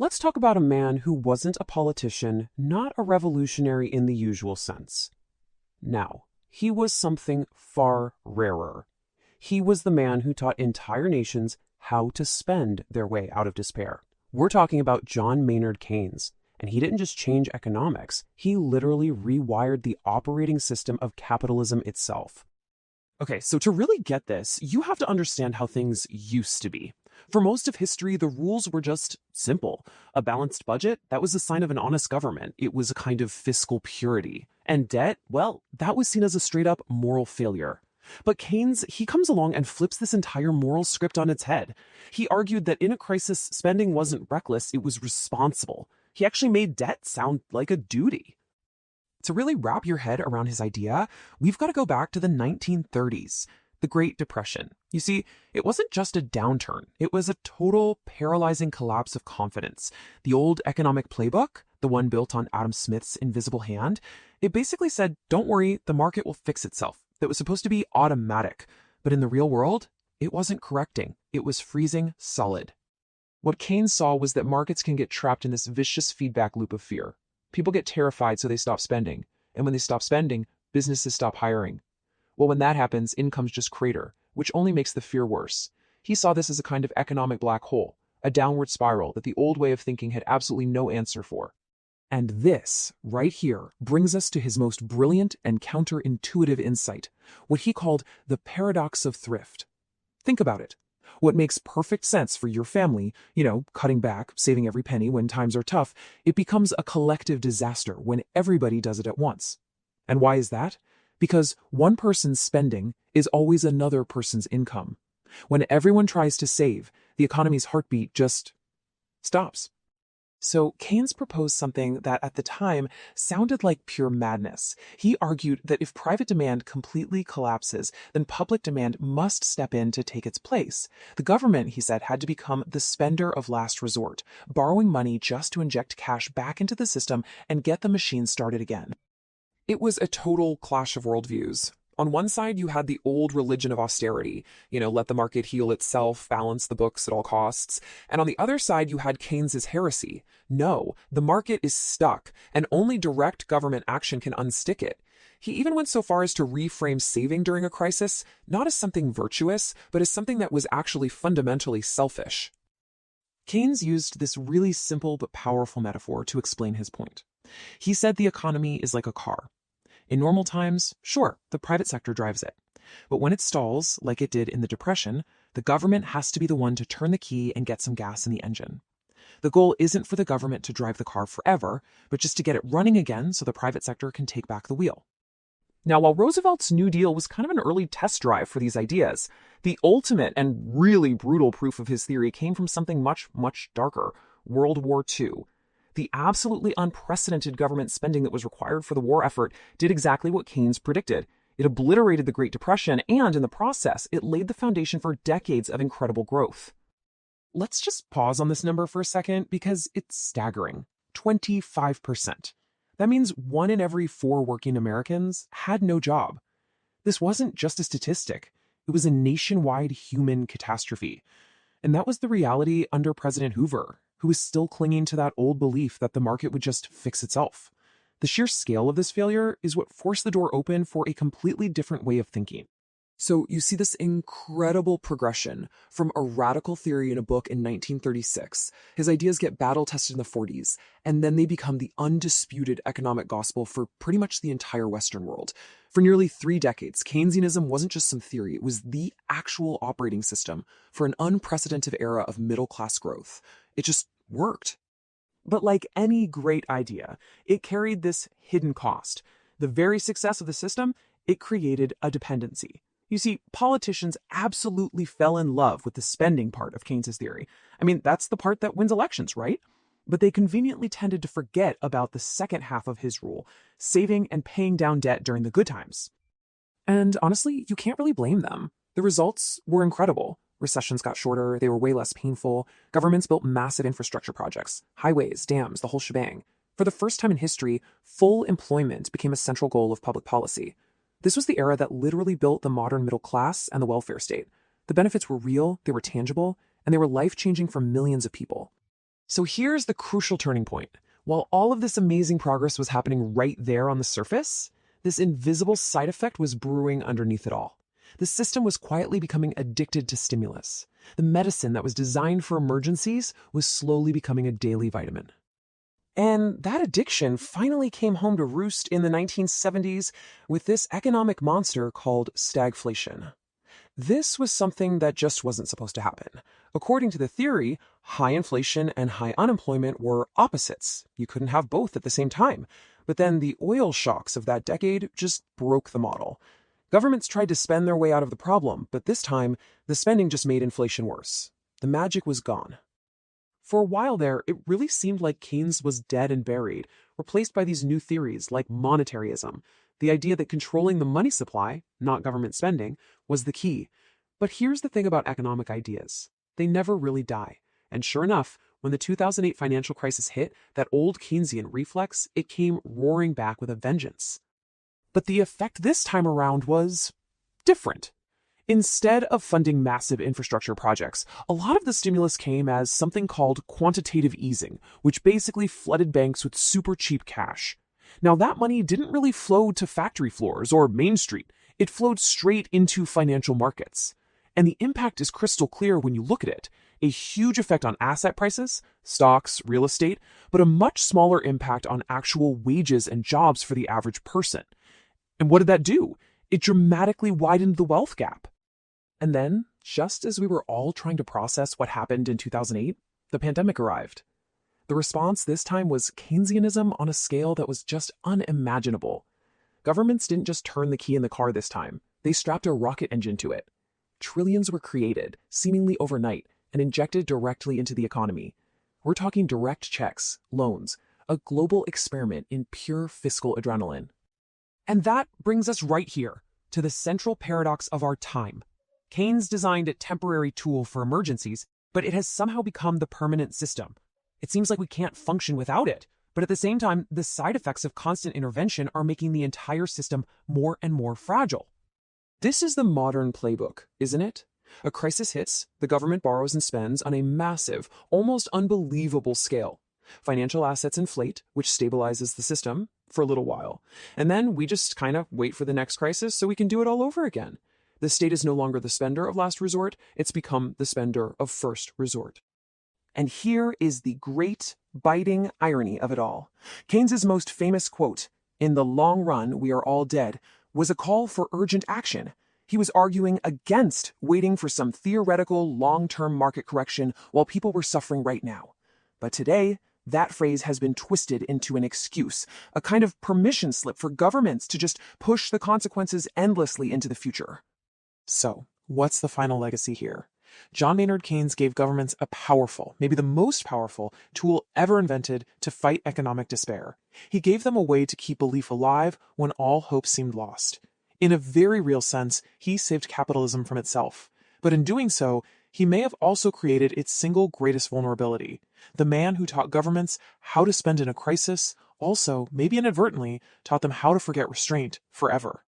let's talk about a man who wasn't a politician, not a revolutionary in the usual sense. Now, he was something far rarer. He was the man who taught entire nations how to spend their way out of despair. We're talking about John Maynard Keynes, and he didn't just change economics, he literally rewired the operating system of capitalism itself. Okay, so to really get this, you have to understand how things used to be. For most of history, the rules were just simple. A balanced budget, that was a sign of an honest government. It was a kind of fiscal purity. And debt, well, that was seen as a straight-up moral failure. But Keynes, he comes along and flips this entire moral script on its head. He argued that in a crisis, spending wasn't reckless, it was responsible. He actually made debt sound like a duty. To really wrap your head around his idea, we've got to go back to the 1930s, the Great Depression. You see, it wasn't just a downturn, it was a total paralyzing collapse of confidence. The old economic playbook, the one built on Adam Smith's invisible hand, it basically said, don't worry, the market will fix itself. That was supposed to be automatic, but in the real world, it wasn't correcting. It was freezing solid. What Keynes saw was that markets can get trapped in this vicious feedback loop of fear. People get terrified, so they stop spending. And when they stop spending, businesses stop hiring. Well, when that happens, incomes just crater, which only makes the fear worse. He saw this as a kind of economic black hole, a downward spiral that the old way of thinking had absolutely no answer for. And this, right here, brings us to his most brilliant and counterintuitive insight, what he called the paradox of thrift. Think about it. What makes perfect sense for your family, cutting back, saving every penny when times are tough, it becomes a collective disaster when everybody does it at once. And why is that? Because one person's spending is always another person's income. When everyone tries to save, the economy's heartbeat just stops. So Keynes proposed something that at the time sounded like pure madness. He argued that if private demand completely collapses, then public demand must step in to take its place. The government, he said, had to become the spender of last resort, borrowing money just to inject cash back into the system and get the machine started again. It was a total clash of worldviews. On one side, you had the old religion of austerity, let the market heal itself, balance the books at all costs. And on the other side, you had Keynes's heresy. No, the market is stuck, and only direct government action can unstick it. He even went so far as to reframe saving during a crisis, not as something virtuous, but as something that was actually fundamentally selfish. Keynes used this really simple but powerful metaphor to explain his point. He said the economy is like a car. In normal times, sure, the private sector drives it. But when it stalls, like it did in the Depression, the government has to be the one to turn the key and get some gas in the engine. The goal isn't for the government to drive the car forever, but just to get it running again so the private sector can take back the wheel. Now, while Roosevelt's New Deal was kind of an early test drive for these ideas, the ultimate and really brutal proof of his theory came from something much, much darker: World War II. The absolutely unprecedented government spending that was required for the war effort did exactly what Keynes predicted. It obliterated the Great Depression, and in the process, it laid the foundation for decades of incredible growth. Let's just pause on this number for a second because it's staggering. 25%. That means 1 in every 4 working Americans had no job. This wasn't just a statistic. It was a nationwide human catastrophe. And that was the reality under President Hoover, who was still clinging to that old belief that the market would just fix itself. The sheer scale of this failure is what forced the door open for a completely different way of thinking. So you see this incredible progression from a radical theory in a book in 1936. His ideas get battle-tested in the 40s, and then they become the undisputed economic gospel for pretty much the entire Western world. For nearly 3 decades, Keynesianism wasn't just some theory, it was the actual operating system for an unprecedented era of middle-class growth. It just worked. But like any great idea, it carried this hidden cost. The very success of the system, it created a dependency. You see, politicians absolutely fell in love with the spending part of Keynes's theory. I mean, that's the part that wins elections, right? But they conveniently tended to forget about the second half of his rule, saving and paying down debt during the good times. And honestly, you can't really blame them. The results were incredible. Recessions got shorter, they were way less painful. Governments built massive infrastructure projects, highways, dams, the whole shebang. For the first time in history, full employment became a central goal of public policy. This was the era that literally built the modern middle class and the welfare state. The benefits were real, they were tangible, and they were life-changing for millions of people. So here's the crucial turning point. While all of this amazing progress was happening right there on the surface, this invisible side effect was brewing underneath it all. The system was quietly becoming addicted to stimulus. The medicine that was designed for emergencies was slowly becoming a daily vitamin. And that addiction finally came home to roost in the 1970s with this economic monster called stagflation. This was something that just wasn't supposed to happen. According to the theory, high inflation and high unemployment were opposites. You couldn't have both at the same time. But then the oil shocks of that decade just broke the model. Governments tried to spend their way out of the problem, but this time, the spending just made inflation worse. The magic was gone. For a while there, it really seemed like Keynes was dead and buried, replaced by these new theories like monetarism, the idea that controlling the money supply, not government spending, was the key. But here's the thing about economic ideas. They never really die. And sure enough, when the 2008 financial crisis hit, that old Keynesian reflex, it came roaring back with a vengeance. But the effect this time around was different. Instead of funding massive infrastructure projects, a lot of the stimulus came as something called quantitative easing, which basically flooded banks with super cheap cash. Now, that money didn't really flow to factory floors or Main Street. It flowed straight into financial markets. And the impact is crystal clear when you look at it. A huge effect on asset prices, stocks, real estate, but a much smaller impact on actual wages and jobs for the average person. And what did that do? It dramatically widened the wealth gap. And then, just as we were all trying to process what happened in 2008, the pandemic arrived. The response this time was Keynesianism on a scale that was just unimaginable. Governments didn't just turn the key in the car this time. They strapped a rocket engine to it. Trillions were created, seemingly overnight, and injected directly into the economy. We're talking direct checks, loans, a global experiment in pure fiscal adrenaline. And that brings us right here, to the central paradox of our time. Keynes designed a temporary tool for emergencies, but it has somehow become the permanent system. It seems like we can't function without it, but at the same time, the side effects of constant intervention are making the entire system more and more fragile. This is the modern playbook, isn't it? A crisis hits, the government borrows and spends on a massive, almost unbelievable scale. Financial assets inflate, which stabilizes the system for a little while. And then we just kind of wait for the next crisis so we can do it all over again. The state is no longer the spender of last resort, it's become the spender of first resort. And here is the great, biting irony of it all. Keynes's most famous quote, "In the long run, we are all dead," was a call for urgent action. He was arguing against waiting for some theoretical long-term market correction while people were suffering right now. But today, that phrase has been twisted into an excuse, a kind of permission slip for governments to just push the consequences endlessly into the future. So, what's the final legacy here? John Maynard Keynes gave governments a powerful, maybe the most powerful, tool ever invented to fight economic despair. He gave them a way to keep belief alive when all hope seemed lost. In a very real sense, he saved capitalism from itself. But in doing so, he may have also created its single greatest vulnerability. The man who taught governments how to spend in a crisis also, maybe inadvertently, taught them how to forget restraint forever.